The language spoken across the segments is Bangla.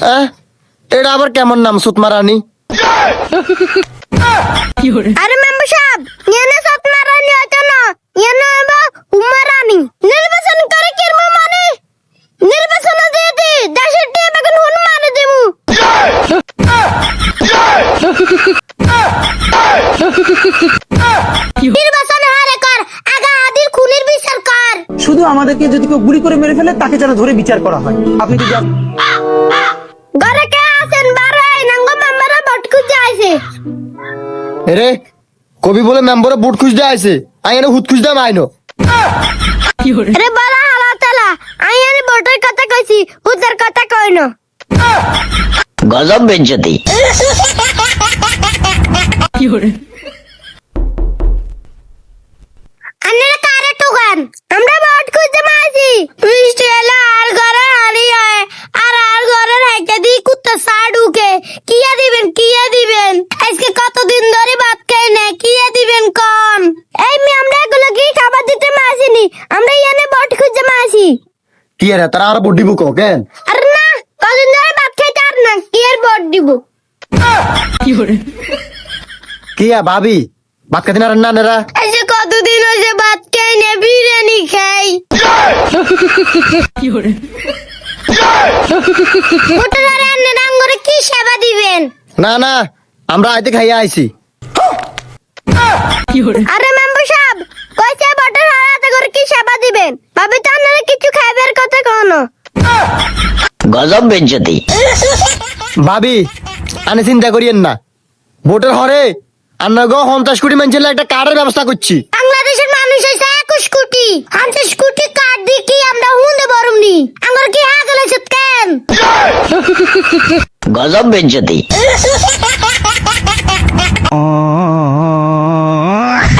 এটা আবার কেমন নাম সুতমা রানী? আরে মেম্বার সাহেব, ইয়ানে সুতমা রানী হতো না, ইয়ানে হইব উম্মা রানী। নির্বাচন করে কিরম মানে? নির্বাচন দিয়ে দি দেশের টিয়া বেগুন হুন মানে দেবো। নির্বাচন হারে কর, আগা আদির খুনির বিচার কর। শুধু আমাদেরকে যদি কেউ গুলি করে মেরে ফেলে তাকে যেন ধরে বিচার করা হয়। আপনি যদি ঘরে কে আছেন? বারে নাঙ্গ মেম্বারে ভোট খুঁজে আইছে। এরে কবি বলে মেম্বারে বুট খুঁজতে আইছে, আই এনে হুত খুঁজতে আইনো। আরে বালা হালা তালা, আই এনে ভোটের কথা কইছি, হুতের কথা কই না। গজব বেজ্জতি। আন্নারা কারে ঠোকান? আমরা ভোট খুঁজতে মাইছি। বৃষ্টি এলে আর ঘরে হারি হয়, আর ঘরে রেখে দি কুত্তা সা ঢুকে। কিয়া দিবেন? আজকে কতদিন ধরে ভাত খাই না, কিয়া দিবেন কোন? এই মি আমরা এগুলো কি খাবার দিতে মাইছিনি, আমরা ইয়ানে ভোট খুঁজতে মাইছি। কি আরে তারা আর বুট দিব কেন? আরে না, কতদিন ধরে ভাত খাইতে আর না, কি আর ভোট দিব? কি ভাবি ভাত খাতে না রান্না নেরা? আজকে কতদিন হয়েছে ভাত খাই না, বিরিয়ানি খাই। ভোটার রান্না ডাঙ্গরে কি সেবা দিবেন? না না, আমরা আইতে খাইয়া আইছি। আরে মেম্বার সাহেব, কইছে ভোটার হারাতে করে কি সেবা দিবেন? ভাবি তো আপনারা কিছু খাইবার কথা কোন? গজব বেজ্জতি। ভাবি আনে চিন্তা করিয়েন না, ভোটের হরে আমরা 50 কোটি মানুষের একটা কার্ডের ব্যবস্থা করছি। বাংলাদেশের মানুষ হইছে 21 কোটি, 50 কোটি কার্ড দিয়ে কি আমরা হুন্দে বরমনি? আঙ্গর কি হাগল হইছে কেন? গজব বেজ্জতি।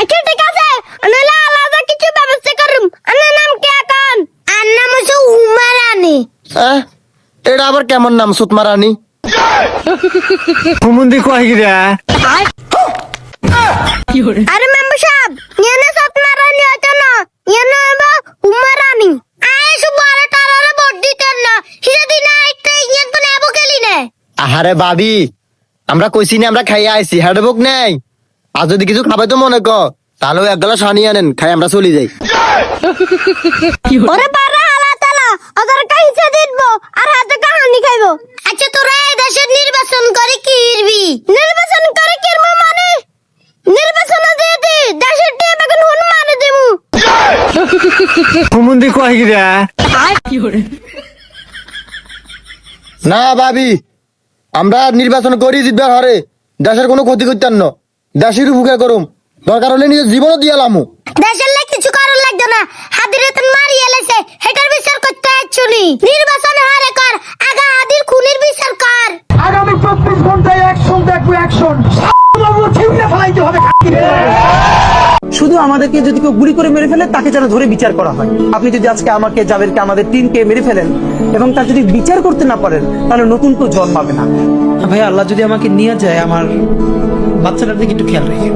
আচ্ছা ঠিক আছে, নাহলে আলাদা কিছু ব্যবস্থা করুম। আপনার নাম কি এখন? আর নাম হচ্ছে উমা রানী। এটা আবার কেমন নাম সুতমা রানী? হুমুন্দি কহিরা আরে মেম্বার সাহেব, ইয়ানে সুতমা রানী হতো না, ইয়ানে হইব উমা রানী। আইসু বড় টালারে ভোট দিতেন না, সেদিন আইতে ইয়ে তো নেবো গেলি না। আহারে ভাবি, আমরা কইছি না আমরা খাইয়া আইছি, হেডবুক নেই। আর যদি কিছু খাবে তো মনে কর, তাহলে এক গ্লাস পানি আনেন, খাই আমরা চলে যাই। ওরে বারা হালা তালা, ওদের কাইছে দিতবো আর হাতে কাহানি খাইবো। আচ্ছা তোরা এই দেশের নির্বাচন করে কি ইরবি? নির্বাচন করে কিরম মানে? নির্বাচন দিয়ে দি দেশের টিয়া বেগুন হুন মানে দেবো। হুমুন্দি কহিরা না ভাবি, আমরা নির্বাচন করি জিতবার হরে, দেশের কোনো ক্ষতি করতেন না, দেশের উপকার করুম, দরকার হলে নিজের জীবনও দিয়ে লামু। দেশের লাই কিছু করার লাগতো না, হাদিরে তো মারি এলেছে, হেটার বিচার করতে আইছুনি। নির্বাচন হারে কর, আগা হাদির খুনির বিচার কর। আগামী 24 ঘন্টায় অ্যাকশন দেখবো, অ্যাকশন ফেলাইতে হবে। শুধু আমাদেরকে যদি কেউ গুলি করে মেরে ফেলে তাকে যেন ধরে বিচার করা হয়। আপনি যদি আজকে আমাকে, জাবেরকে, আমাদের টিমকে মেরে ফেলেন এবং তার যদি বিচার করতে না পারেন, তাহলে নতুন কেউ জন্মাবে না। ভাই আল্লাহ যদি আমাকে নিয়ে যায়, আমার বাচ্চাটার দিকে একটু খেয়াল রেখে।